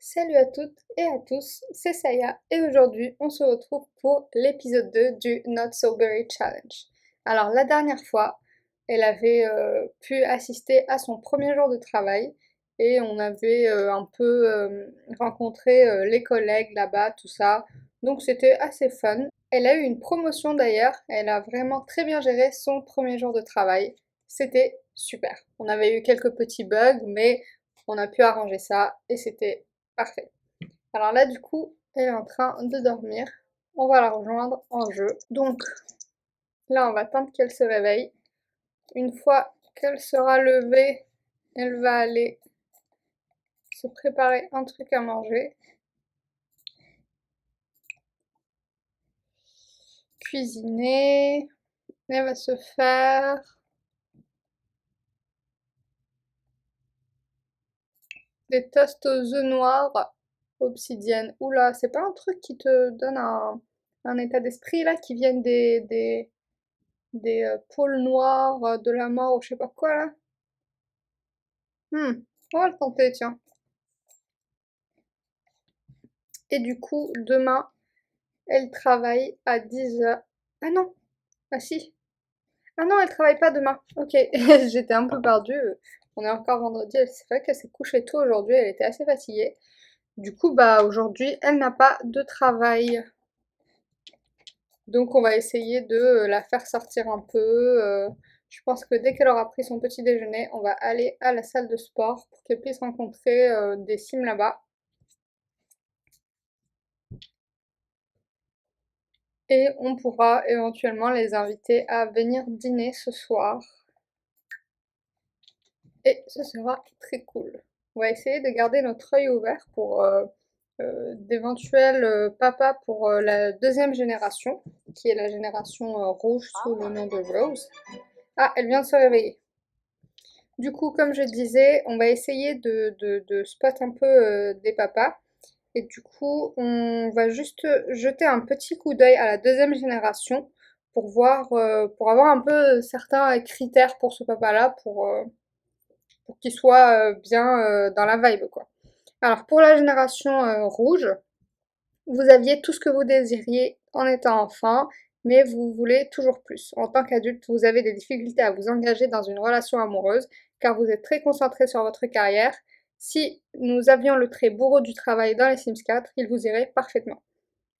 Salut à toutes et à tous, c'est Saya et aujourd'hui on se retrouve pour l'épisode 2 du Not So Berry Challenge. Alors la dernière fois, elle avait pu assister à son premier jour de travail et on avait un peu rencontré les collègues là-bas, tout ça, donc c'était assez fun. Elle a eu une promotion d'ailleurs, elle a vraiment très bien géré son premier jour de travail, c'était super. On avait eu quelques petits bugs mais on a pu arranger ça et c'était parfait. Alors là, du coup, elle est en train de dormir. On va la rejoindre en jeu. Donc là, on va attendre qu'elle se réveille. Une fois qu'elle sera levée, elle va aller se préparer un truc à manger. Cuisiner. Elle va se faire des toasts aux œufs noirs obsidienne. Oula, c'est pas un truc qui te donne un état d'esprit là, qui viennent des pôles noirs de la mort ou je sais pas quoi là. On va le tenter, tiens. Et du coup, demain, elle travaille à 10 h. Ah non, ah si. Ah non, elle travaille pas demain. Ok, j'étais un peu perdue. On est encore vendredi. C'est vrai qu'elle s'est couchée tôt aujourd'hui. Elle était assez fatiguée. Du coup, bah aujourd'hui, elle n'a pas de travail. Donc on va essayer de la faire sortir un peu. Je pense que dès qu'elle aura pris son petit déjeuner, on va aller à la salle de sport pour qu'elle puisse rencontrer des sims là-bas. Et on pourra éventuellement les inviter à venir dîner ce soir. Et ce sera très cool. On va essayer de garder notre œil ouvert pour d'éventuels papas pour la deuxième génération, qui est la génération rouge sous le nom de Rose. Ah, elle vient de se réveiller. Du coup, comme je disais, on va essayer de spot un peu des papas. Et du coup, on va juste jeter un petit coup d'œil à la deuxième génération pour voir, pour avoir un peu certains critères pour ce papa-là, pour qu'il soit bien dans la vibe, quoi. Alors, pour la génération rouge, vous aviez tout ce que vous désiriez en étant enfant, mais vous voulez toujours plus. En tant qu'adulte, vous avez des difficultés à vous engager dans une relation amoureuse, car vous êtes très concentré sur votre carrière. Si nous avions le trait bourreau du travail dans les Sims 4, il vous irait parfaitement.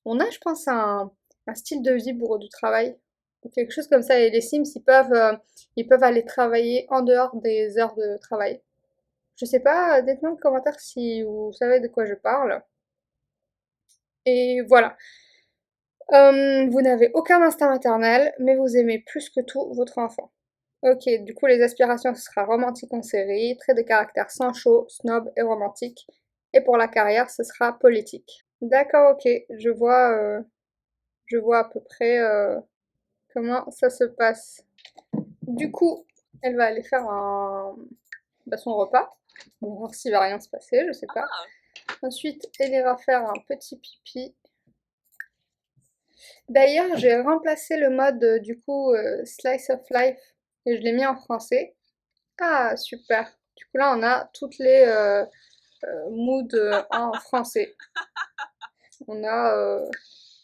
On a, je pense, un style de vie bourreau du travail, ou quelque chose comme ça, et les Sims, ils peuvent aller travailler en dehors des heures de travail. Je sais pas, dites-moi en commentaire si vous savez de quoi je parle. Et voilà. Vous n'avez aucun instinct maternel, mais vous aimez plus que tout votre enfant. Ok, du coup les aspirations ce sera romantique en série, trait de caractère sans chaud, snob et romantique. Et pour la carrière ce sera politique. D'accord, ok, je vois à peu près comment ça se passe. Du coup, elle va aller faire son repas. On va voir s'il va rien se passer, je sais pas. Ensuite, elle ira faire un petit pipi. D'ailleurs, j'ai remplacé le mode du coup Slice of Life et je l'ai mis en français. Ah, super. Du coup là, on a toutes les moods en français. On a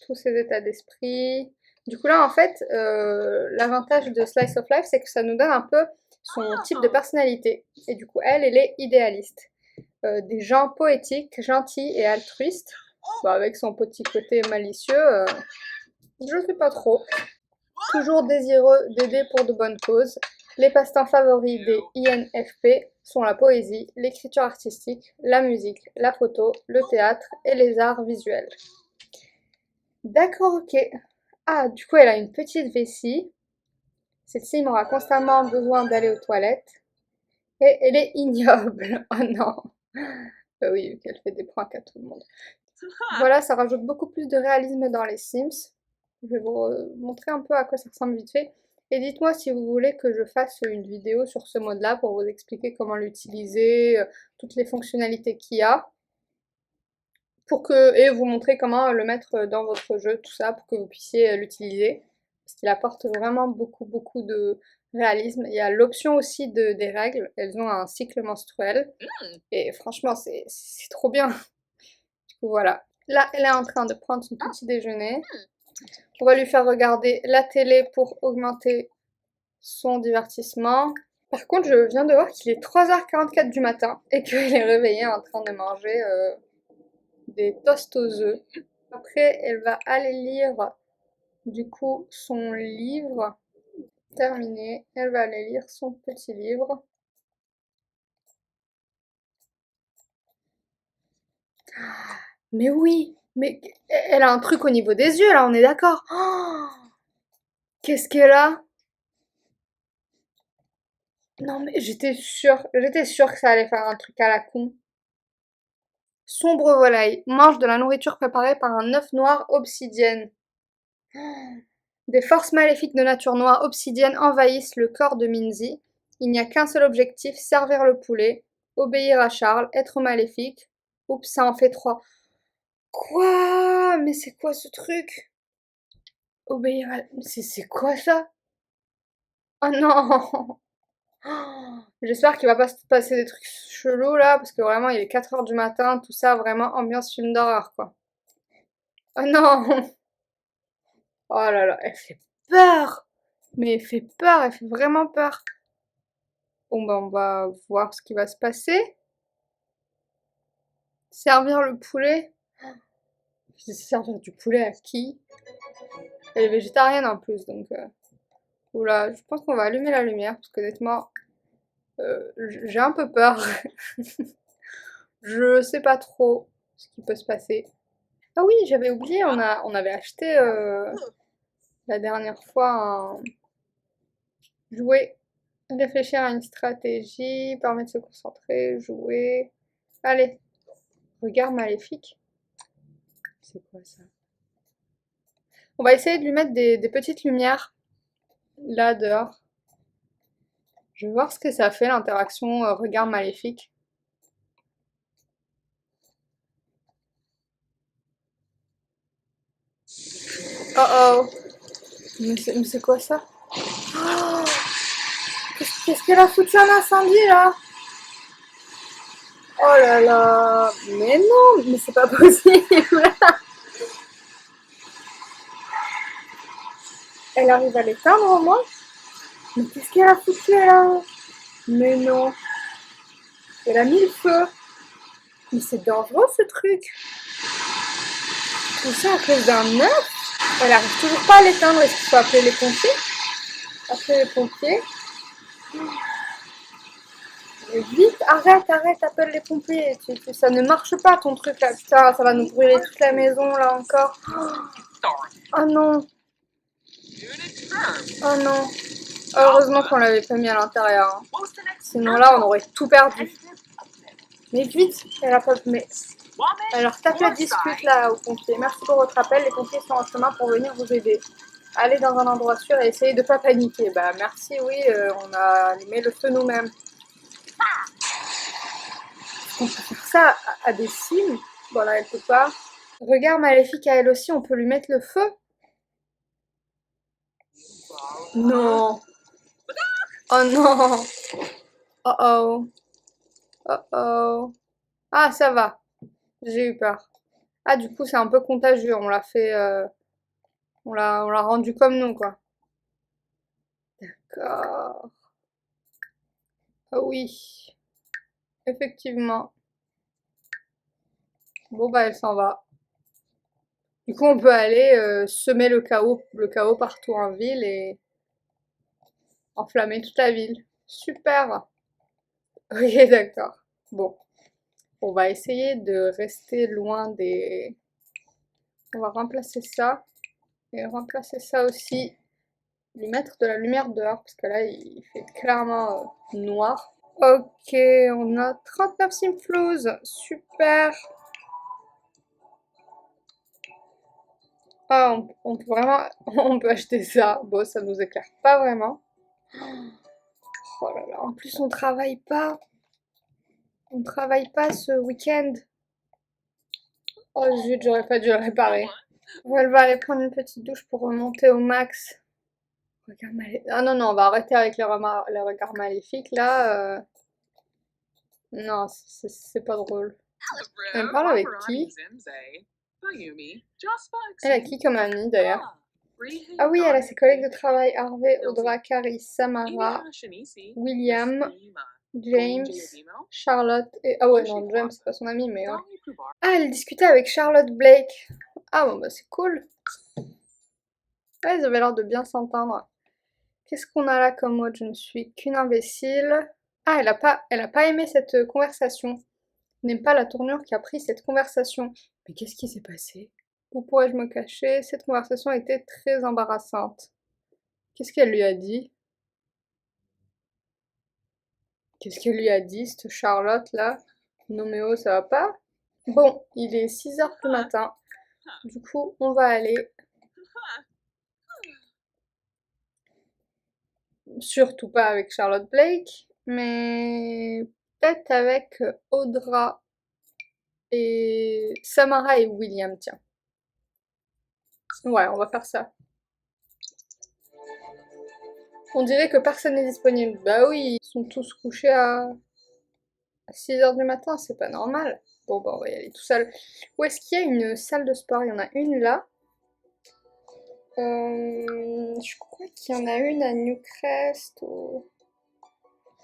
tous ces états d'esprit. Du coup là, en fait, l'avantage de Slice of Life, c'est que ça nous donne un peu son type de personnalité. Et du coup, elle est idéaliste. Des gens poétiques, gentils et altruistes. Bah, avec son petit côté malicieux, je sais pas trop. Toujours désireux d'aider pour de bonnes causes, les passe-temps favoris des INFP sont la poésie, l'écriture artistique, la musique, la photo, le théâtre et les arts visuels. D'accord, ok. Ah, du coup, elle a une petite vessie. Celle-ci aura constamment besoin d'aller aux toilettes. Et elle est ignoble. Oh non. Bah oui, qu'elle fait des pranks à tout le monde. Voilà, ça rajoute beaucoup plus de réalisme dans les Sims. Je vais vous montrer un peu à quoi ça ressemble vite fait. Et dites-moi si vous voulez que je fasse une vidéo sur ce mode-là pour vous expliquer comment l'utiliser, toutes les fonctionnalités qu'il y a, et vous montrer comment le mettre dans votre jeu, tout ça, pour que vous puissiez l'utiliser. Parce qu'il apporte vraiment beaucoup de réalisme. Il y a l'option aussi des règles. Elles ont un cycle menstruel. Et franchement, c'est trop bien. coup, voilà. Là, elle est en train de prendre son petit déjeuner. On va lui faire regarder la télé pour augmenter son divertissement. Par contre, je viens de voir qu'il est 3h44 du matin et qu'elle est réveillée en train de manger des toasts aux œufs. Après, elle va aller lire du coup son livre. Terminé, elle va aller lire son petit livre. Mais oui, mais elle a un truc au niveau des yeux là, on est d'accord. Oh, qu'est-ce qu'elle a? Non mais j'étais sûre que ça allait faire un truc à la con. Sombre volaille, mange de la nourriture préparée par un œuf noir obsidienne. Des forces maléfiques de nature noire obsidienne envahissent le corps de Minzy. Il n'y a qu'un seul objectif, servir le poulet, obéir à Charles, être maléfique. Oups, ça en fait 3. Quoi? Mais c'est quoi ce truc? Obéir à... C'est quoi ça? Oh non! J'espère qu'il va pas se passer des trucs chelous là, parce que vraiment il est 4h du matin, tout ça, vraiment ambiance film d'horreur quoi. Oh non! Oh là là, elle fait peur! Mais elle fait peur, elle fait vraiment peur. Bon bah on va voir ce qui va se passer. Servir le poulet. Servir du poulet à qui? Elle est végétarienne en plus, donc... Oula, je pense qu'on va allumer la lumière, parce qu'honnêtement, j'ai un peu peur. Je sais pas trop ce qui peut se passer. Ah oui, j'avais oublié, on avait acheté la dernière fois un jouet. Réfléchir à une stratégie, permet de se concentrer, jouer. Allez, regard maléfique. C'est quoi ça? On va essayer de lui mettre des petites lumières là dehors. Je vais voir ce que ça fait l'interaction regard maléfique. Oh oh! Mais c'est quoi ça? Oh, qu'est-ce qu'elle a foutu un incendie là? Oh là là! Mais non! Mais c'est pas possible! Elle arrive à l'éteindre au moins? Mais qu'est-ce qu'elle a foutu là? Mais non! Elle a mis le feu! Mais c'est dangereux ce truc! Tout ça à cause d'un œuf? Elle arrive toujours pas à l'éteindre. Est-ce qu'il faut appeler les pompiers? Appeler les pompiers? Mais vite, arrête, appelle les pompiers. Ça ne marche pas ton truc là. Putain, ça va nous brûler toute la maison là encore. Oh non. Oh non. Heureusement qu'on l'avait pas mis à l'intérieur. Hein. Sinon là, on aurait tout perdu. Mais vite, elle leur tape la discute là aux pompiers. Merci pour votre appel. Les pompiers sont en chemin pour venir vous aider. Allez dans un endroit sûr et essayez de pas paniquer. Bah merci, oui, on a allumé le feu nous-mêmes. On peut faire ça à des cimes. Voilà, elle peut pas. Regard maléfique à elle aussi, on peut lui mettre le feu. Non. Oh non. Oh oh. Oh oh. Ah, ça va. J'ai eu peur. Ah, du coup, c'est un peu contagieux. On l'a fait... on l'a rendu comme nous, quoi. D'accord. Ah oui. Effectivement. Bon, bah, elle s'en va. Du coup, on peut aller semer le chaos partout en ville et enflammer toute la ville. Super. Ok, d'accord. Bon. On va essayer de rester loin des... On va remplacer ça. Et remplacer ça aussi. Lui mettre de la lumière dehors, parce que là, il fait clairement noir. Ok, on a 39 simflouz. Super. Ah, on peut vraiment... On peut acheter ça. Bon, ça nous éclaire pas vraiment. Oh là là, en plus on travaille pas. On travaille pas ce week-end. Oh zut, j'aurais pas dû le réparer. Elle va aller prendre une petite douche pour remonter au max. Ah non, non, on va arrêter avec les regards maléfiques là. Non, c'est pas drôle. Elle parle avec qui? Elle a qui comme amie d'ailleurs? Ah oui, elle a ses collègues de travail, Harvey, Audra, Carrie, Samara, William, James, Charlotte et... Ah ouais, non, James, c'est pas son ami, mais ouais. Ah, elle discutait avec Charlotte Blake. Ah bon, bah c'est cool. Ouais, ils avaient l'air de bien s'entendre. Qu'est-ce qu'on a là comme mot? Je ne suis qu'une imbécile. Ah, elle a pas aimé cette conversation. N'aime pas la tournure qu'a pris cette conversation. Mais qu'est-ce qui s'est passé? Où pourrais-je me cacher? Cette conversation était très embarrassante. Qu'est-ce qu'elle lui a dit? Qu'est-ce qu'elle lui a dit, cette Charlotte là? Non mais oh, ça va pas? Bon, il est 6 h du matin. Du coup, on va aller. Surtout pas avec Charlotte Blake, mais peut-être avec Audra et Samara et William, tiens. Ouais, on va faire ça. On dirait que personne n'est disponible. Bah oui, ils sont tous couchés à 6 h du matin, c'est pas normal. Bon, bah on va y aller tout seul. Où est-ce qu'il y a une salle de sport? Il y en a une là. Je crois qu'il y en a une à Newcrest.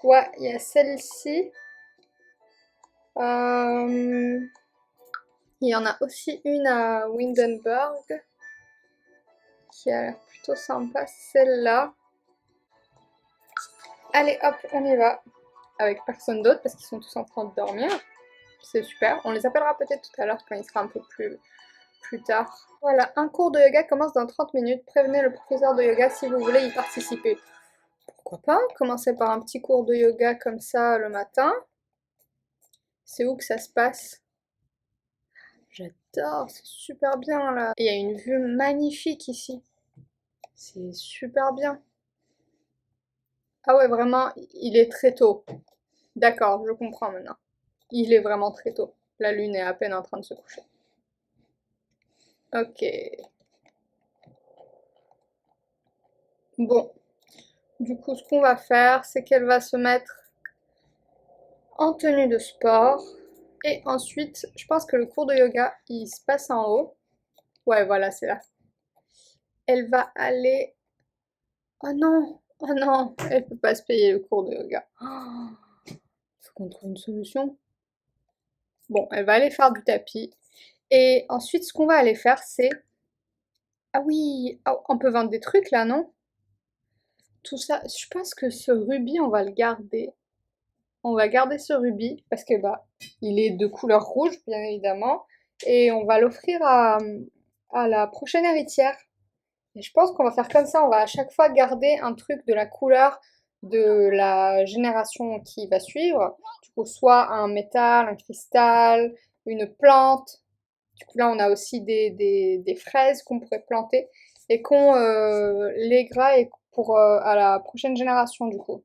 Ouais, il y a celle-ci. Il y en a aussi une à Windenburg qui a l'air plutôt sympa, celle-là. Allez hop, on y va. Avec personne d'autre parce qu'ils sont tous en train de dormir. C'est super. On les appellera peut-être tout à l'heure quand il sera un peu plus tard. Voilà, un cours de yoga commence dans 30 minutes. Prévenez le professeur de yoga si vous voulez y participer. Pourquoi pas? Commencer par un petit cours de yoga comme ça le matin. C'est où que ça se passe? J'adore, c'est super bien là. Et il y a une vue magnifique ici. C'est super bien. Ah ouais, vraiment, il est très tôt. D'accord, je comprends maintenant. Il est vraiment très tôt. La lune est à peine en train de se coucher. Ok. Bon. Du coup, ce qu'on va faire, c'est qu'elle va se mettre en tenue de sport. Et ensuite, je pense que le cours de yoga, il se passe en haut. Ouais, voilà, c'est là. Elle va aller... Oh non! Oh non! Elle peut pas se payer le cours de yoga. Oh, faut qu'on trouve une solution. Bon, elle va aller faire du tapis. Et ensuite, ce qu'on va aller faire, c'est... Ah oui, oh, on peut vendre des trucs là, non? Tout ça, je pense que ce rubis, on va le garder. On va garder ce rubis parce que bah, il est de couleur rouge, bien évidemment. Et on va l'offrir à la prochaine héritière. Et je pense qu'on va faire comme ça, on va à chaque fois garder un truc de la couleur de la génération qui va suivre. Du coup, soit un métal, un cristal, une plante. Du coup, là, on a aussi des fraises qu'on pourrait planter et qu'on léguera et pour à la prochaine génération, du coup.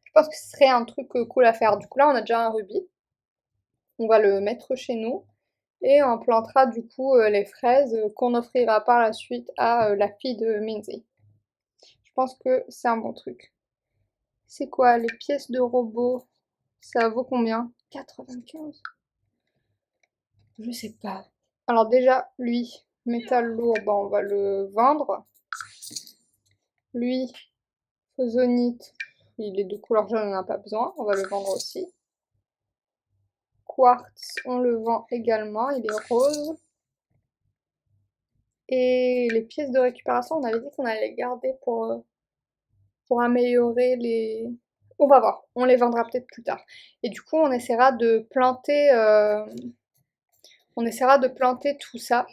Je pense que ce serait un truc cool à faire. Du coup, là, on a déjà un rubis. On va le mettre chez nous et on plantera du coup les fraises qu'on offrira par la suite à la fille de Minzy. Je pense que c'est un bon truc. C'est quoi les pièces de robot? Ça vaut combien? 95? Je sais pas. Alors déjà, lui, métal lourd, bah, on va le vendre. Lui, phosonite, il est de couleur jaune, on n'en a pas besoin, on va le vendre aussi. Quartz, on le vend également, il est rose. Et les pièces de récupération, on avait dit qu'on allait les garder pour améliorer les... On va voir, on les vendra peut-être plus tard. Et du coup, on essaiera de planter tout ça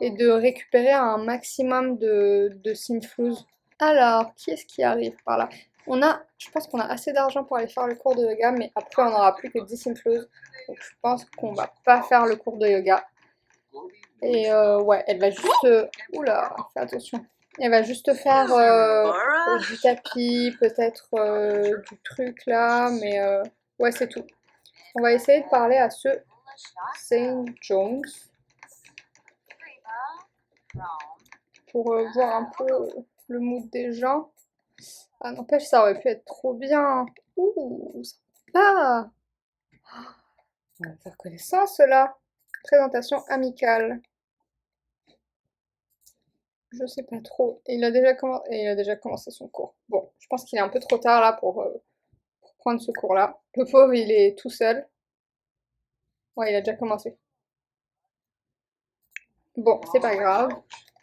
et de récupérer un maximum de simflouz. Alors, qui est-ce qui arrive par là? Je pense qu'on a assez d'argent pour aller faire le cours de yoga, mais après on n'aura plus que 10 simflouz. Donc je pense qu'on va pas faire le cours de yoga. Et ouais, elle va juste... Oula, fais attention. Elle va juste faire du tapis, peut-être du truc là, mais ouais, c'est tout. On va essayer de parler à ce Saint Jones pour voir un peu le mood des gens. Ah, n'empêche, ça aurait pu être trop bien. Ouh, sympa. On va faire connaissance là. Présentation amicale. Je sais pas trop. Et il a déjà commencé son cours. Bon, je pense qu'il est un peu trop tard là pour prendre ce cours-là. Le pauvre, il est tout seul. Ouais, il a déjà commencé. Bon, c'est pas grave.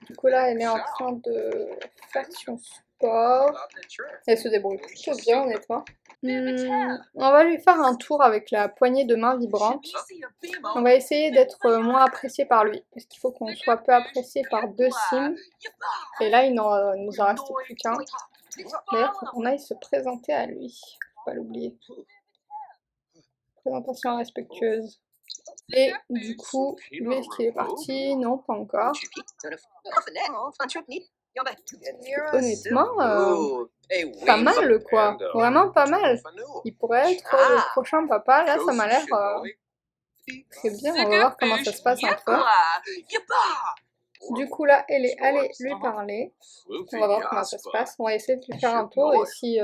Du coup, là, elle est en train de faire son sport. Elle se débrouille plutôt bien, honnêtement. On va lui faire un tour avec la poignée de main vibrante. On va essayer d'être moins apprécié par lui. Parce qu'il faut qu'on soit peu apprécié par 2 sims. Et là, il nous en reste plus qu'un. D'ailleurs, il faut qu'on aille se présenter à lui. Faut pas l'oublier. Présentation respectueuse. Et du coup, lui, est-ce qu'il est parti? Non, pas encore. Honnêtement, pas mal quoi. Vraiment pas mal. Il pourrait être le prochain papa. Là, ça m'a l'air très bien. On va voir comment ça se passe entre eux. Du coup, là, elle est allée lui parler. On va voir comment ça se passe. On va essayer de lui faire un tour. Et si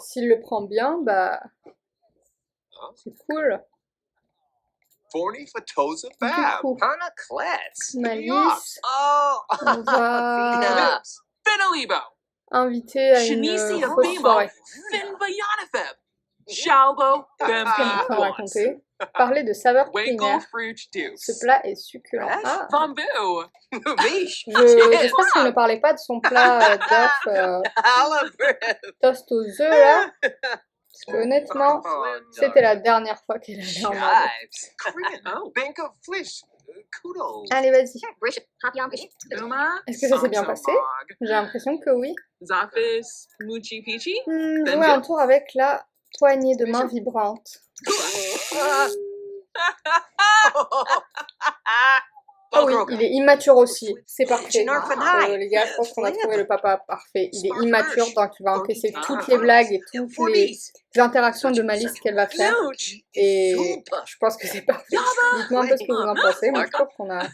s'il le prend bien, bah c'est cool. Du coup, Malice, on va inviter à une fausse soirée. Comme on racontait. Parler de saveurs culinaires. Ce plat est succulent. Ah, j'espère qu'il ne parlait pas de son plat d'œuf toast aux œufs là. Parce que honnêtement, c'était la dernière fois qu'elle allait en manger. Allez, vas-y. Est-ce que ça s'est bien passé? J'ai l'impression que oui. Jouer un tour avec la poignée de main vibrante. Ah oui, il est immature aussi, c'est parfait. Les gars, je pense qu'on a trouvé le papa parfait. Il est immature, donc il va encaisser toutes les blagues et toutes les interactions de Malice qu'elle va faire. Et je pense que c'est parfait. Dites-moi un peu ce que vous en pensez, mais je trouve qu'on a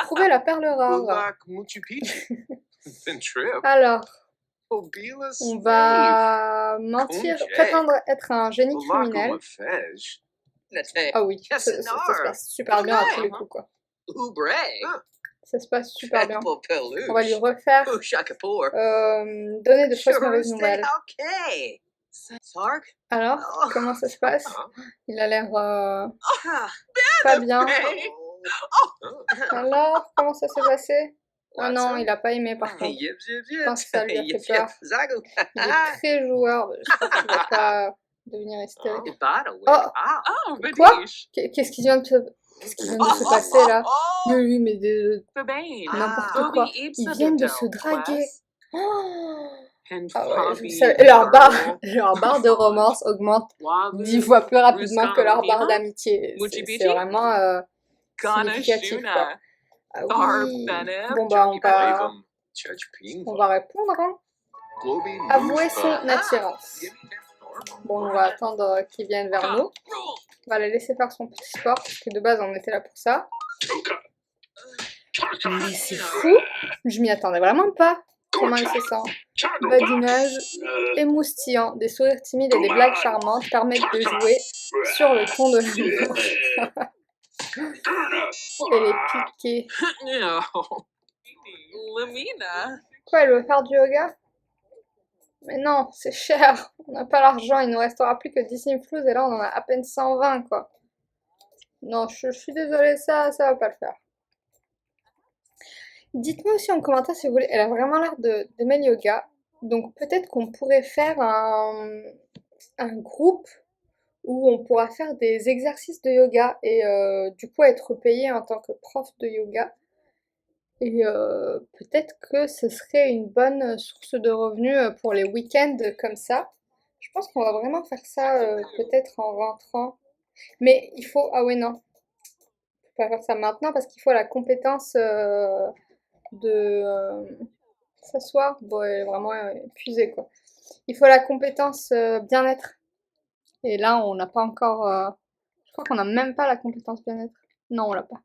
trouvé la perle rare. Alors, on va mentir, prétendre être un génie criminel. Ah oui, ça se passe super bien à tous les coups, quoi. Ça se passe super bien. On va lui refaire donner de fausses mauvaises nouvelles. Alors, comment ça se passe? Il a l'air pas bien. Alors, comment ça s'est passé? Ah non, il a pas aimé par contre. Je pense que ça lui a fait peur. Il est très joueur. J'espère qu'il va pas devenir hystérique. Oh! Quoi? Qu'est-ce qui vient de se passer là? Oui, mais n'importe quoi. Ils viennent de se draguer. Oh! Ah ouais, leur barre de romance augmente 10 fois plus rapidement que leur barre d'amitié. C'est vraiment significatif, quoi. Ah oui. Bon bah on va répondre, hein. Avouer son attirance. Bon, on va attendre qu'ils viennent vers nous. On va la laisser faire son petit sport, parce que de base on était là pour ça. Mais c'est fou, je m'y attendais vraiment pas. Comment elle se sent? Badinage émoustillant, des sourires timides et des blagues charmantes permettent de jouer sur le ton de l'amour. Elle est piquée. Quoi, elle veut faire du yoga? Mais non, c'est cher. On n'a pas l'argent, il nous restera plus que 10 simflouz et là on en a à peine 120 quoi. Non, je suis désolée, ça va pas le faire. Dites-moi aussi en commentaire si vous voulez, elle a vraiment l'air d'aimer le yoga. Donc peut-être qu'on pourrait faire un groupe où on pourra faire des exercices de yoga et du coup être payé en tant que prof de yoga. Et peut-être que ce serait une bonne source de revenus pour les week-ends comme ça. Je pense qu'on va vraiment faire ça peut-être en rentrant. Mais il faut... Ah ouais, non. On peut pas faire ça maintenant parce qu'il faut la compétence de s'asseoir. Bon, elle est vraiment épuisée, quoi. Il faut la compétence bien-être. Et là, on n'a pas encore... Je crois qu'on n'a même pas la compétence bien-être. Non, on l'a pas.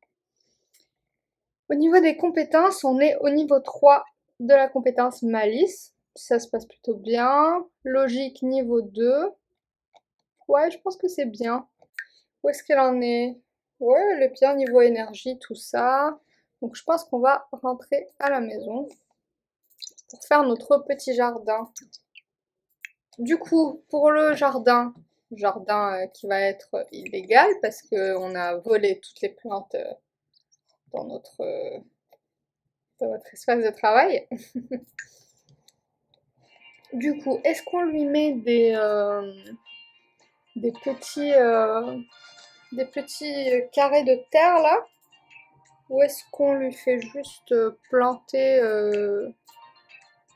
Au niveau des compétences, on est au niveau 3 de la compétence malice. Ça se passe plutôt bien. Logique, niveau 2. Ouais, je pense que c'est bien. Où est-ce qu'elle en est? Ouais, elle est bien niveau énergie, tout ça. Donc je pense qu'on va rentrer à la maison pour faire notre petit jardin. Du coup, pour le jardin, qui va être illégal parce qu'on a volé toutes les plantes dans notre espace de travail. Du coup, est-ce qu'on lui met des petits, des petits carrés de terre là? Ou est-ce qu'on lui fait juste planter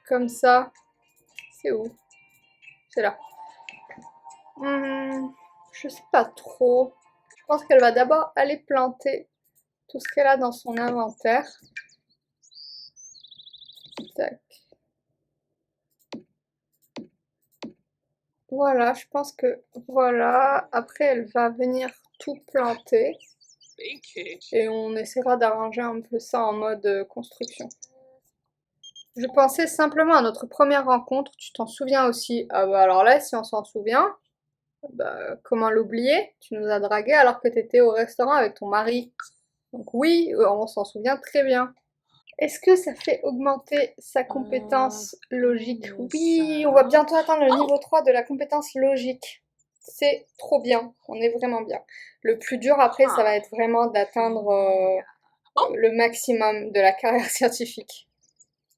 comme ça? C'est où? C'est là. Je sais pas trop. Je pense qu'elle va d'abord aller planter tout ce qu'elle a dans son inventaire. Tac. Voilà, je pense que voilà. Après, elle va venir tout planter. Et on essaiera d'arranger un peu ça en mode construction. Je pensais simplement à notre première rencontre, tu t'en souviens aussi? Ah bah alors là, si on s'en souvient, bah, comment l'oublier? Tu nous as dragué alors que t'étais au restaurant avec ton mari. Donc oui, on s'en souvient très bien. Est-ce que ça fait augmenter sa compétence logique? Oui, on va bientôt atteindre le niveau 3 de la compétence logique. C'est trop bien, on est vraiment bien. Le plus dur après, ça va être vraiment d'atteindre le maximum de la carrière scientifique.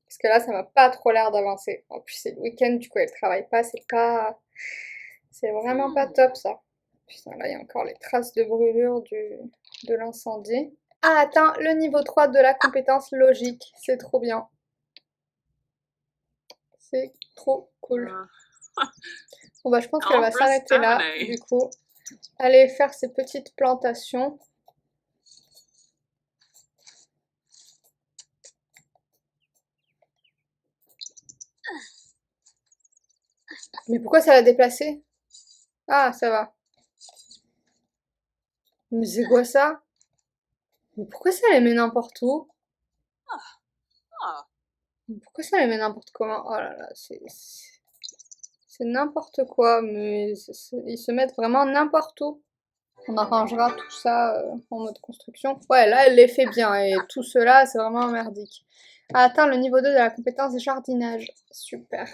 Parce que là, ça m'a pas trop l'air d'avancer. En plus, c'est le week-end, du coup, elle travaille pas, c'est vraiment pas top ça. Putain, là, il y a encore les traces de brûlure de l'incendie. A atteint le niveau 3 de la compétence logique. C'est trop bien. C'est trop cool. Bon bah je pense qu'elle va s'arrêter là, du coup. Aller faire ses petites plantations. Mais pourquoi ça l'a déplacée? Ah, ça va. Mais c'est quoi ça? Mais pourquoi ça les met n'importe où? Pourquoi ça les met n'importe comment? Oh là là, c'est n'importe quoi, mais ils se mettent vraiment n'importe où. On arrangera tout ça en mode construction. Ouais, là, elle les fait bien, et tout cela, c'est vraiment merdique. A atteint le niveau 2 de la compétence jardinage. Super.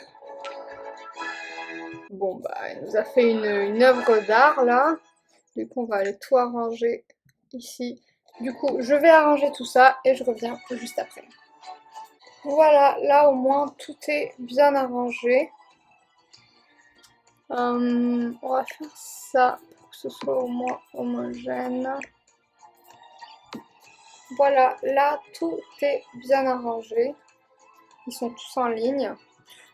Bon, bah, elle nous a fait une œuvre d'art, là. Du coup, on va aller tout arranger ici. Du coup, je vais arranger tout ça, et je reviens juste après. Voilà, là, au moins, tout est bien arrangé. On va faire ça pour que ce soit au moins homogène. Voilà, là tout est bien arrangé. Ils sont tous en ligne.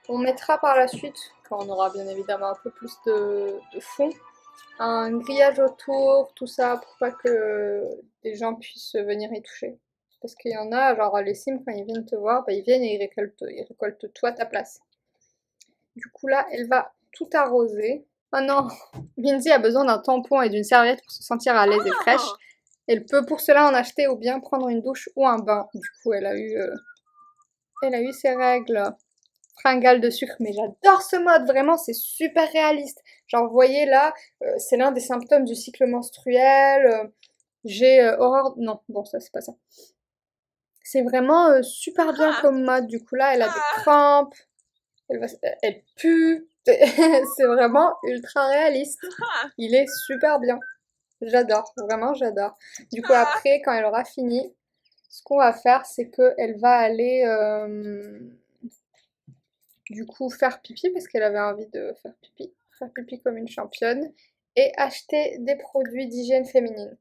On mettra par la suite, quand on aura bien évidemment un peu plus de fond, un grillage autour, tout ça, pour pas que des gens puissent venir y toucher. Parce qu'il y en a, genre les Sims, quand ils viennent te voir, bah, ils viennent et ils récoltent tout à ta place. Du coup là, elle va tout arroser. Oh non, Minzy a besoin d'un tampon et d'une serviette pour se sentir à l'aise et fraîche. Elle peut pour cela en acheter ou bien prendre une douche ou un bain. Du coup, elle a eu ses règles. Fringale de sucre, mais j'adore ce mode, vraiment, c'est super réaliste. Genre, vous voyez là, c'est l'un des symptômes du cycle menstruel. J'ai horreur... Non, bon, ça, c'est pas ça. C'est vraiment super bien comme mode. Du coup, là, elle a des crampes. Elle pue. C'est vraiment ultra réaliste. Il est super bien. J'adore, vraiment j'adore. Du coup après, quand elle aura fini, ce qu'on va faire, c'est qu'elle va aller du coup faire pipi, parce qu'elle avait envie de faire pipi comme une championne, et acheter des produits d'hygiène féminine.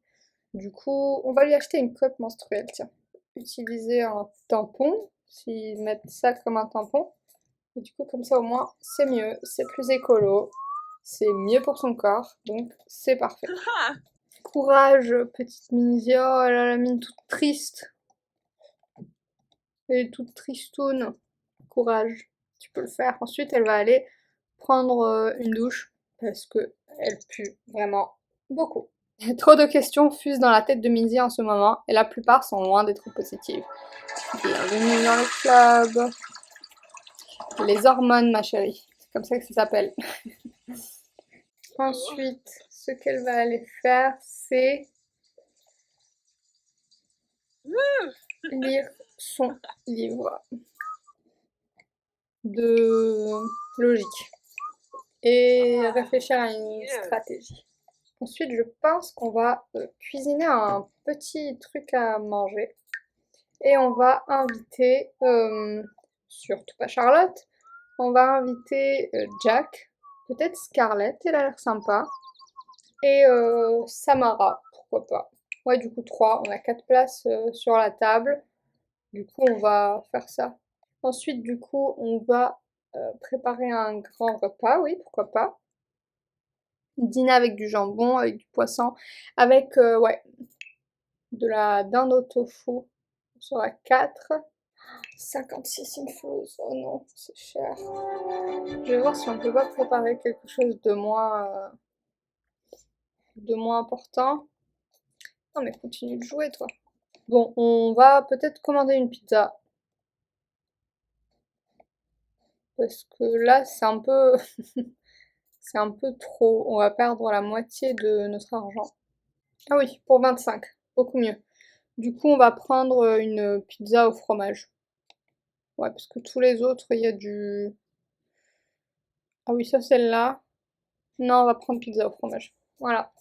Du coup, on va lui acheter une coque menstruelle, tiens. Utiliser un tampon, s'ils mettent ça comme un tampon. Et du coup, comme ça au moins, c'est mieux, c'est plus écolo, c'est mieux pour son corps, donc c'est parfait. Courage, petite Minzy. Oh, elle a la mine toute triste. Elle est toute tristoune. Courage, tu peux le faire. Ensuite, elle va aller prendre une douche parce que elle pue vraiment beaucoup. Trop de questions fusent dans la tête de Minzy en ce moment et la plupart sont loin d'être positives. Bienvenue dans le club. Les hormones, ma chérie. C'est comme ça que ça s'appelle. Ensuite, ce qu'elle va aller faire, c'est lire son livre de logique et réfléchir à une stratégie. Ensuite, je pense qu'on va cuisiner un petit truc à manger et on va inviter, surtout pas Charlotte, on va inviter Jack, peut-être Scarlett, elle a l'air sympa, et Samara, pourquoi pas. Ouais, du coup 3, on a 4 places sur la table, du coup on va faire ça. Ensuite, du coup, on va préparer un grand repas, oui, pourquoi pas. Dîner avec du jambon, avec du poisson, avec, ouais, de la dinde au tofu. On sera 4. 56 inflows, oh non, c'est cher. Je vais voir si on peut pas préparer quelque chose de moins important. Non mais continue de jouer toi. Bon, on va peut-être commander une pizza. Parce que là, c'est un peu... c'est un peu trop. On va perdre la moitié de notre argent. Ah oui, pour 25, beaucoup mieux. Du coup, on va prendre une pizza au fromage. Ouais, parce que tous les autres, il y a du... Ah oui, ça, celle-là. Non, on va prendre pizza au fromage. Voilà.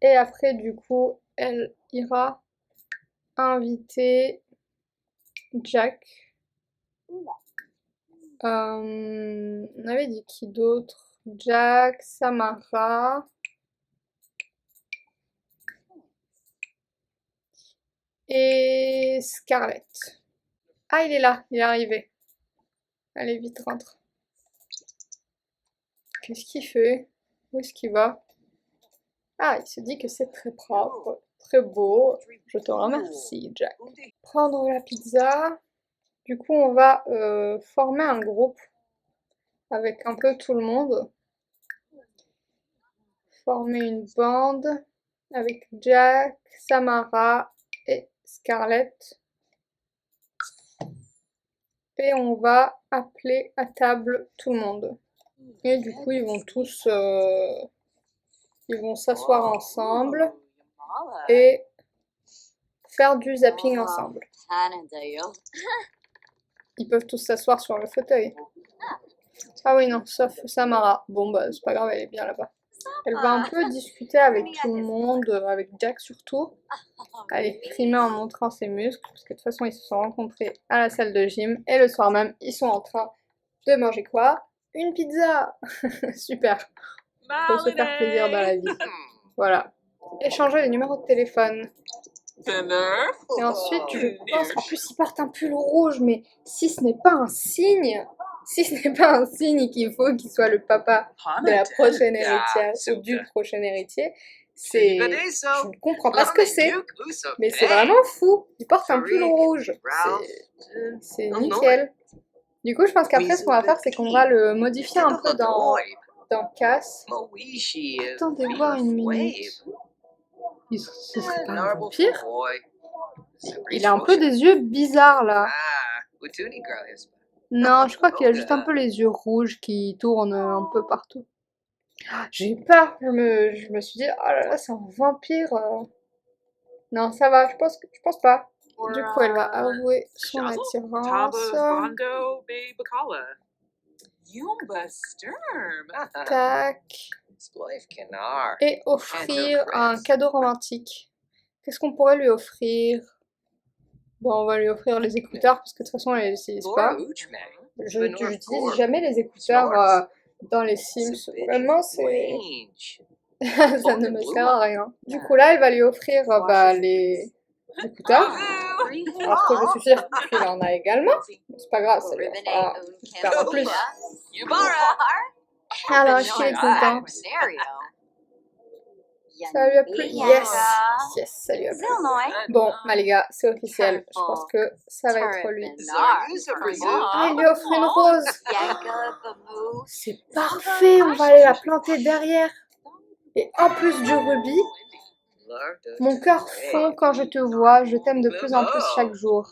Et après, du coup, elle ira inviter Jack. On avait dit qui d'autre? Jack, Samara. Et Scarlett. Ah, il est là, il est arrivé. Allez, vite, rentre. Qu'est-ce qu'il fait? Où est-ce qu'il va? Ah, il se dit que c'est très propre, très beau. Je te remercie, Jack. Prendre la pizza. Du coup, on va former un groupe avec un peu tout le monde. Former une bande avec Jack, Samara et Scarlett. Et on va appeler à table tout le monde. Et du coup, ils vont tous... ils vont s'asseoir ensemble et faire du zapping ensemble. Ils peuvent tous s'asseoir sur le fauteuil. Ah oui, non, sauf Samara. Bon, bah, c'est pas grave, elle est bien là-bas. Elle va un peu discuter avec tout le monde, avec Jack surtout. Elle est primée en montrant ses muscles, parce que de toute façon, ils se sont rencontrés à la salle de gym. Et le soir même, ils sont en train de manger quoi? Une pizza. Super. Faut se faire plaisir dans la vie. Voilà. Échanger les numéros de téléphone. Et ensuite, je pense, en plus, il porte un pull rouge, mais si ce n'est pas un signe, qu'il faut qu'il soit le papa de la prochaine héritière ou du prochain héritier, c'est... Je ne comprends pas ce que c'est, mais c'est vraiment fou. Il porte un pull rouge. C'est nickel. Du coup, je pense qu'après, ce qu'on va faire, c'est qu'on va le modifier un peu dans Cass. Attendez voir une minute. Ce serait pas un vampire? Il a un peu des yeux bizarres là. Non, je crois qu'il a juste un peu les yeux rouges qui tournent un peu partout. J'ai eu peur, je me suis dit, oh là là, c'est un vampire. Non, ça va, je pense pas. Du coup, elle va avouer son attirance. Tac. Et offrir un cadeau romantique. Qu'est-ce qu'on pourrait lui offrir? Bon, on va lui offrir les écouteurs parce que de toute façon, elle les utilise pas. Je n'utilise jamais les écouteurs dans les Sims. Vraiment, c'est... ça ne me sert à rien. Du coup, là, elle va lui offrir les écouteurs. Alors que je suis sûre qu'il en a également. C'est pas grave, ça lui fera faire en plus. Alors, est-ce qu'il est content? Ça lui a plu? Yes! Yes, ça lui a plu. Bon, les gars, c'est officiel. Je pense que ça va être lui. Ah, il lui offre une rose! C'est parfait! On va aller la planter derrière. Et en plus du rubis, mon cœur fond quand je te vois. Je t'aime de plus en plus chaque jour.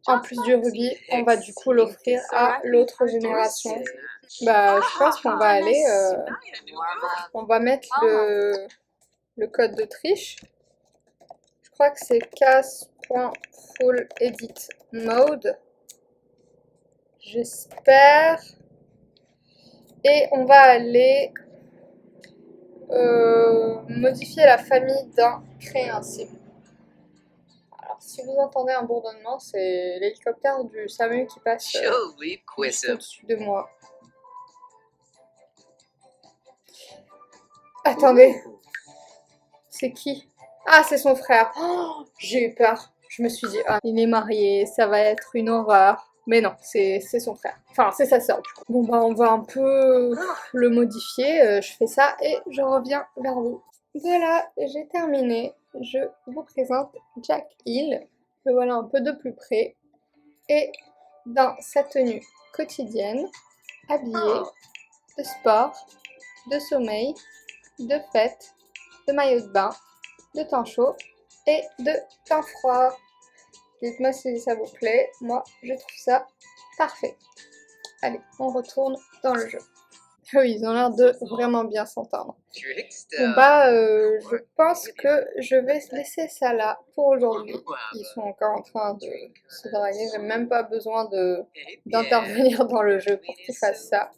En plus du rubis, on va du coup l'offrir à l'autre génération. Bah, je pense qu'on va aller, on va mettre le code de triche. Je crois que c'est cas.fullEditMode. J'espère. Et on va aller modifier la famille d'un, créer un sim. Alors, si vous entendez un bourdonnement, c'est l'hélicoptère du SAMU qui passe juste au-dessus de moi. Attendez, c'est qui? Ah, c'est son frère. Oh, j'ai eu peur. Je me suis dit, ah, il est marié, ça va être une horreur. Mais non, c'est son frère. Enfin, c'est sa sœur, du coup. Bon, bah, on va un peu le modifier. Je fais ça et je reviens vers vous. Voilà, j'ai terminé. Je vous présente Jack Hill. Le voilà un peu de plus près. Et dans sa tenue quotidienne, habillé de sport, de sommeil, de fête, de maillot de bain, de temps chaud et de temps froid. Dites-moi si ça vous plaît, moi je trouve ça parfait. Allez, on retourne dans le jeu. Ah oui, ils ont l'air de vraiment bien s'entendre. Bon bah, je pense que je vais laisser ça là pour aujourd'hui. Ils sont encore en train de se draguer, j'ai même pas besoin d'intervenir dans le jeu pour qu'ils fassent ça.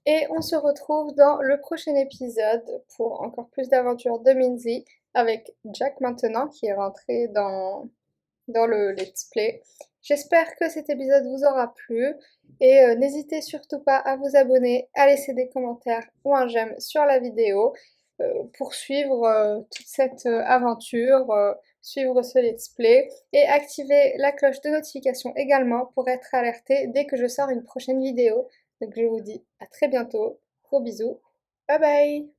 Et on se retrouve dans le prochain épisode pour encore plus d'aventures de Minzy avec Jack maintenant qui est rentré dans le let's play. J'espère que cet épisode vous aura plu et n'hésitez surtout pas à vous abonner, à laisser des commentaires ou un j'aime sur la vidéo pour suivre toute cette aventure, suivre ce let's play et activer la cloche de notification également pour être alerté dès que je sors une prochaine vidéo. Donc je vous dis à très bientôt, gros bisous, bye bye!